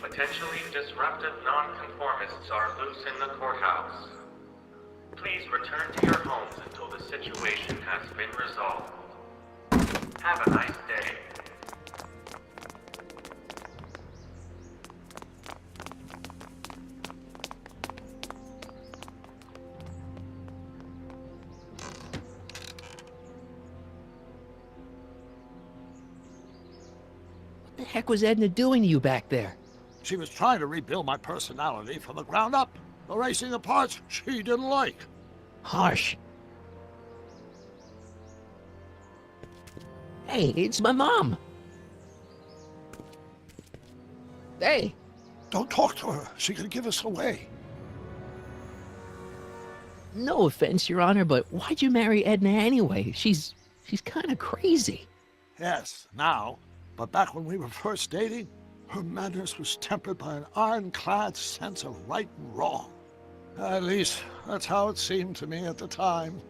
Potentially disruptive nonconformists are loose in the courthouse. Please return to your homes until the situation has been resolved. Have a nice day. What the heck was Edna doing to you back there? She was trying to rebuild my personality from the ground up, erasing the parts she didn't like. Harsh. Hey, it's my mom. Hey. Don't talk to her. She could give us away. No offense, Your Honor, but why'd you marry Edna anyway? She's kind of crazy. Yes, now. But back when we were first dating, her madness was tempered by an ironclad sense of right and wrong. At least, that's how it seemed to me at the time.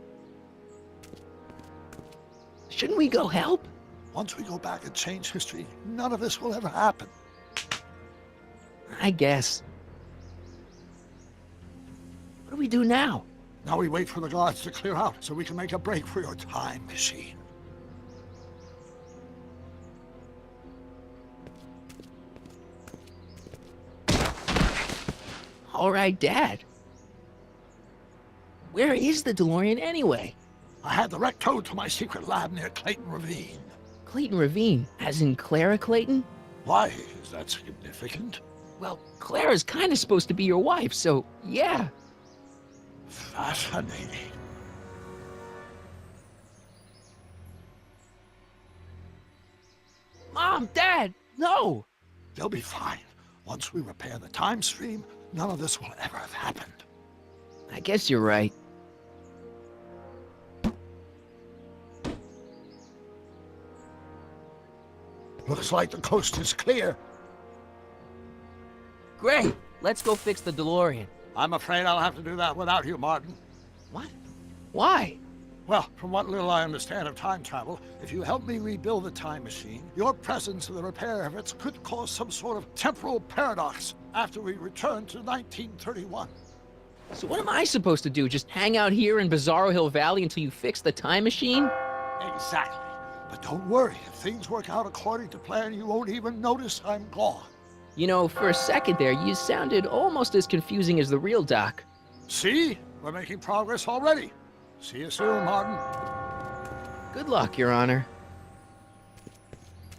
Shouldn't we go help? Once we go back and change history, none of this will ever happen. I guess. What do we do now? Now we wait for the guards to clear out so we can make a break for your time machine. All right, Dad. Where is the DeLorean anyway? I had the wreck towed to my secret lab near Clayton Ravine. Clayton Ravine, as in Clara Clayton? Why is that significant? Well, Clara's kind of supposed to be your wife, so yeah. Fascinating. Mom, Dad, no! They'll be fine. Once we repair the time stream, none of this will ever have happened. I guess you're right. Looks like the coast is clear. Great, let's go fix the DeLorean. I'm afraid I'll have to do that without you, Martin. What? Why? Well, from what little I understand of time travel, if you help me rebuild the time machine, your presence in the repair efforts could cause some sort of temporal paradox after we return to 1931. So what am I supposed to do? Just hang out here in Bizarro Hill Valley until you fix the time machine? Exactly. But don't worry, if things work out according to plan, you won't even notice I'm gone. You know, for a second there, you sounded almost as confusing as the real Doc. See? We're making progress already. See you soon, Martin. Good luck, Your Honor.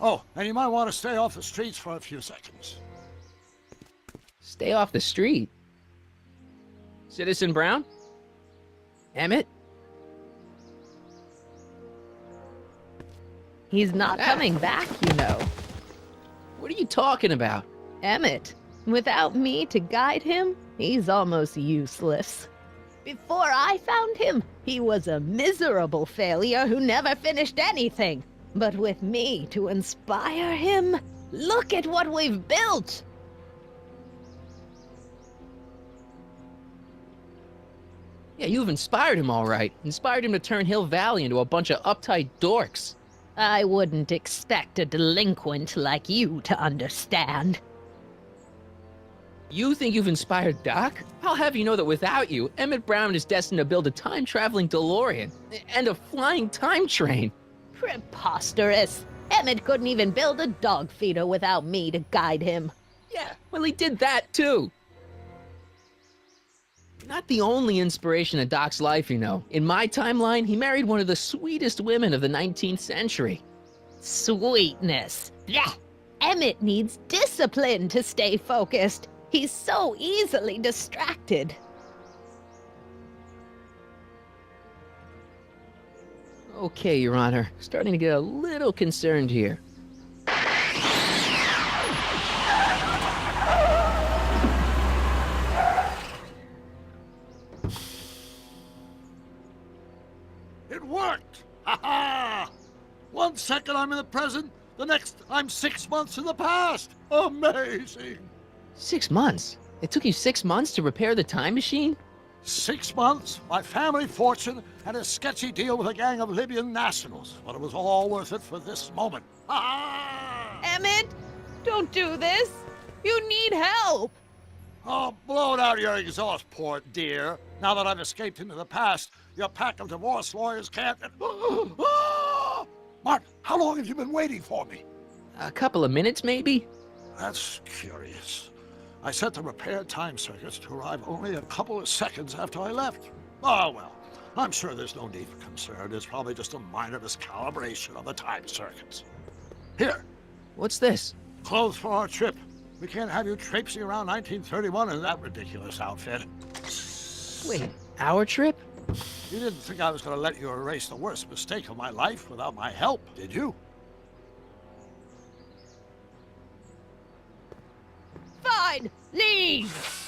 Oh, and you might want to stay off the streets for a few seconds. Stay off the street. Citizen Brown? Emmett? He's not coming back, you know. What are you talking about? Emmett, without me to guide him, he's almost useless. Before I found him, he was a miserable failure who never finished anything. But with me to inspire him, look at what we've built! Yeah, you've inspired him all right. Inspired him to turn Hill Valley into a bunch of uptight dorks. I wouldn't expect a delinquent like you to understand. You think you've inspired Doc? I'll have you know that without you, Emmett Brown is destined to build a time-traveling DeLorean and a flying time train. Preposterous! Emmett couldn't even build a dog feeder without me to guide him. Yeah, well, he did that too. Not the only inspiration in Doc's life, you know. In my timeline, he married one of the sweetest women of the 19th century. Sweetness. Blech. Emmett needs discipline to stay focused. He's so easily distracted. Okay, Your Honor. Starting to get a little concerned here. It worked! Ha ha! 1 second I'm in the present, the next I'm 6 months in the past! Amazing! 6 months? It took you 6 months to repair the time machine? 6 months, my family fortune, and a sketchy deal with a gang of Libyan nationals. But it was all worth it for this moment. Ha ha! Emmett, don't do this. You need help! Oh, blow it out of your exhaust port, dear. Now that I've escaped into the past, your pack of divorce lawyers can't... Martin, how long have you been waiting for me? A couple of minutes, maybe? That's curious. I set the repair time circuits to arrive only a couple of seconds after I left. Oh, well, I'm sure there's no need for concern. It's probably just a minor miscalibration of the time circuits. Here, What's this? clothes for our trip. We can't have you traipsing around 1931 in that ridiculous outfit. Wait, our trip? You didn't think I was going to let you erase the worst mistake of my life without my help, did you? Fine, leave!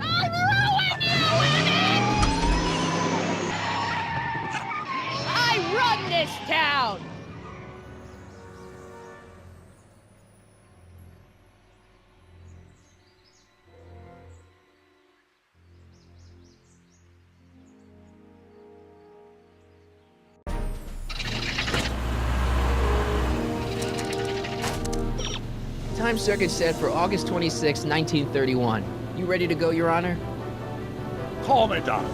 I ruined you, Emmett! I run this town! Time circuit set for August 26, 1931. You ready to go, Your Honor? Call me, Doc.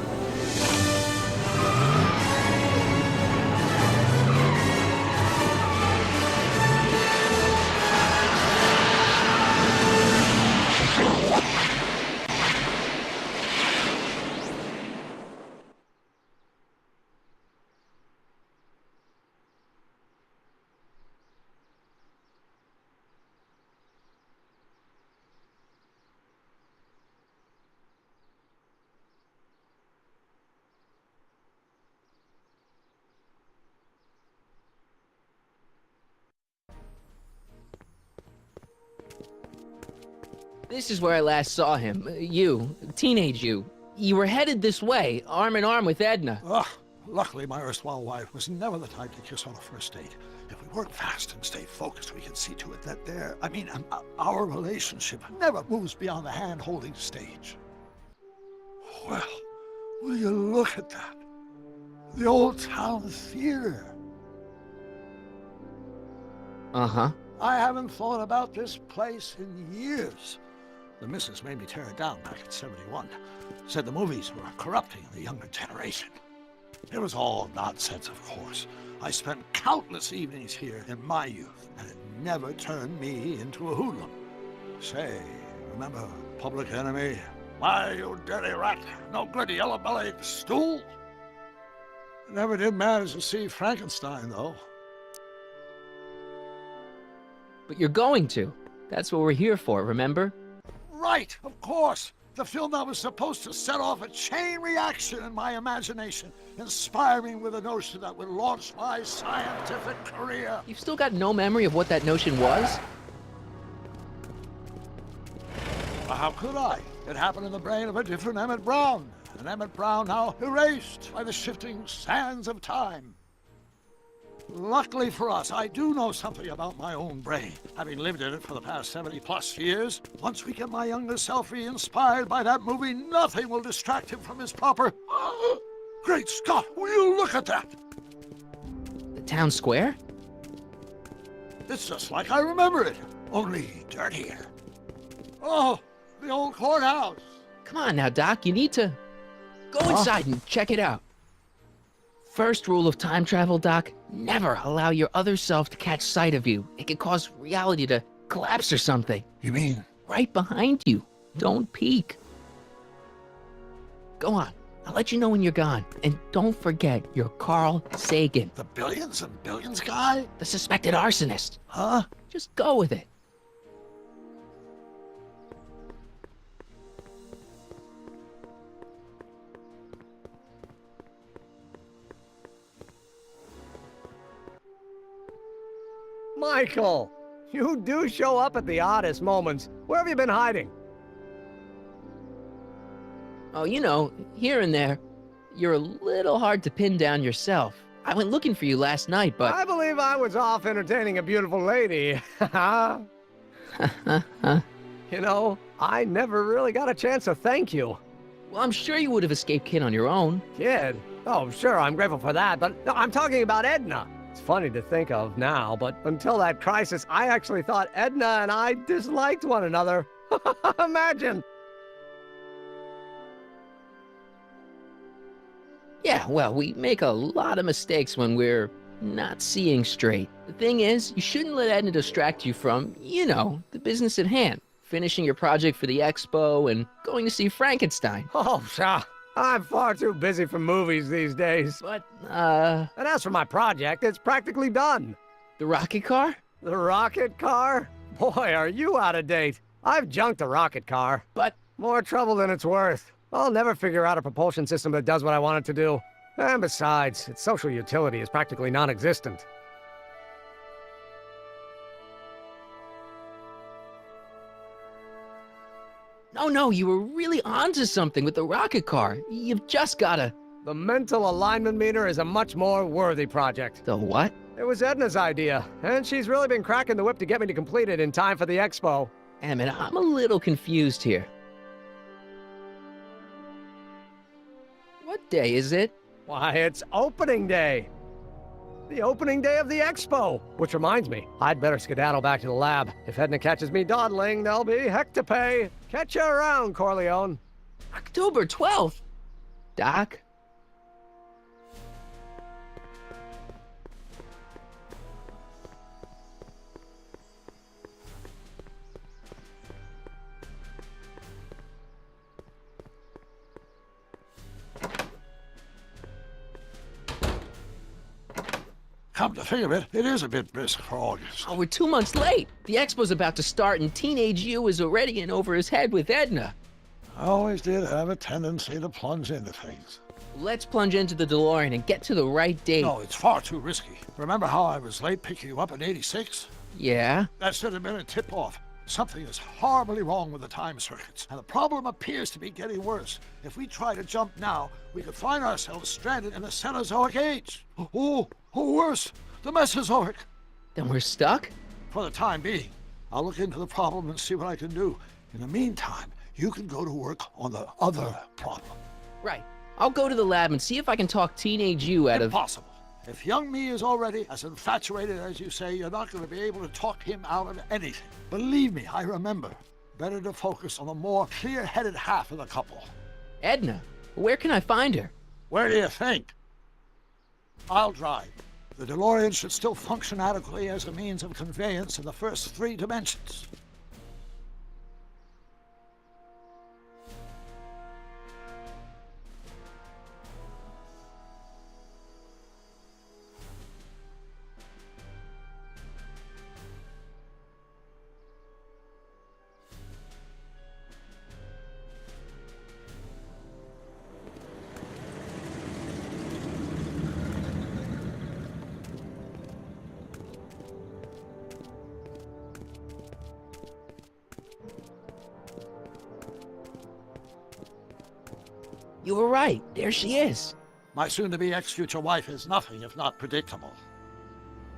This is where I last saw him. You, teenage you. You were headed this way, arm in arm with Edna. Ugh, luckily my erstwhile wife was never the type to kiss on a first date. If we work fast and stay focused, we can see to it that our relationship never moves beyond the hand-holding stage. Well, will you look at that? The old town theater. Uh-huh. I haven't thought about this place in years. The missus made me tear it down back in '71. Said the movies were corrupting the younger generation. It was all nonsense, of course. I spent countless evenings here in my youth, and it never turned me into a hoodlum. Say, remember Public Enemy? Why, you dirty rat, no good yellow-bellied stool? Never did manage to see Frankenstein, though. But you're going to. That's what we're here for, remember? Right, of course. The film that was supposed to set off a chain reaction in my imagination, inspiring with a notion that would launch my scientific career. You've still got no memory of what that notion was? Well, how could I? It happened in the brain of a different Emmett Brown. An Emmett Brown now erased by the shifting sands of time. Luckily for us, I do know something about my own brain, having lived in it for the past 70-plus years. Once we get my younger self re-inspired by that movie, nothing will distract him from his proper... Great Scott, will you look at that? The town square? It's just like I remember it, only dirtier. Oh, the old courthouse. Come on now, Doc, you need to... Go inside and check it out. First rule of time travel, Doc, never allow your other self to catch sight of you. It could cause reality to collapse or something. You mean? Right behind you. Don't peek. Go on. I'll let you know when you're gone. And don't forget, you're Carl Sagan, The billions and billions guy? the suspected arsonist. Huh? Just go with it. Michael, you do show up at the oddest moments. Where have you been hiding? Oh, you know, here and there. You're a little hard to pin down yourself. I went looking for you last night, but... I believe I was off entertaining a beautiful lady. You know, I never really got a chance to thank you. Well, I'm sure you would have escaped Kid on your own. Kid? Oh, sure, I'm grateful for that, but no, I'm talking about Edna. It's funny to think of now, but until that crisis, I actually thought Edna and I disliked one another. Imagine! Yeah, well, we make a lot of mistakes when we're not seeing straight. The thing is, you shouldn't let Edna distract you from, the business at hand. Finishing your project for the expo and going to see Frankenstein. Oh, pshaw. I'm far too busy for movies these days. But, And as for my project, it's practically done. the rocket car? The rocket car? Boy, are you out of date. I've junked the rocket car. But, More trouble than it's worth. I'll never figure out a propulsion system that does what I want it to do. And besides, its social utility is practically non-existent. no, you were really onto something with the rocket car. You've just gotta... The mental alignment meter is a much more worthy project. The what? It was Edna's idea, and she's really been cracking the whip to get me to complete it in time for the expo. Emmett, I'm a little confused here. What day is it? Why, it's opening day. The opening day of the expo. Which reminds me, I'd better skedaddle back to the lab. If Edna catches me dawdling, there'll be heck to pay. Catch you around, Corleone. October 12th. Doc? Come to think of it, it is a bit brisk for August. Oh, we're 2 months late. The expo's about to start and Teenage You is already in over his head with Edna. I always did have a tendency to plunge into things. Let's plunge into the DeLorean and get to the right date. No, it's far too risky. Remember how I was late picking you up in '86? Yeah? That should have been a tip-off. Something is horribly wrong with the time circuits, and the problem appears to be getting worse. If we try to jump now, we could find ourselves stranded in the Cenozoic age. Oh, worse, the Mesozoic. Then we're stuck? For the time being, I'll look into the problem and see what I can do. In the meantime, you can go to work on the other problem. Right. I'll go to the lab and see if I can talk Teenage You out of... Impossible. If young me is already as infatuated as you say, you're not going to be able to talk him out of anything. Believe me, I remember. Better to focus on the more clear-headed half of the couple. Edna. Where can I find her? Where do you think? I'll drive. The DeLorean should still function adequately as a means of conveyance in the first 3 dimensions. You were right. There she is. My soon-to-be ex-future wife is nothing if not predictable.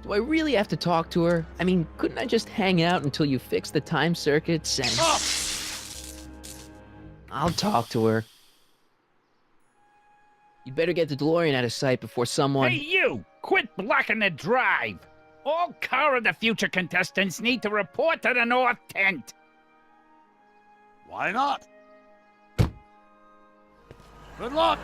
Do I really have to talk to her? I mean, couldn't I just hang out until you fix the time circuits and... Stop! I'll talk to her. You'd better get the DeLorean out of sight before someone... Hey, you! Quit blocking the drive! All Car of the Future contestants need to report to the North Tent. Why not? Good luck!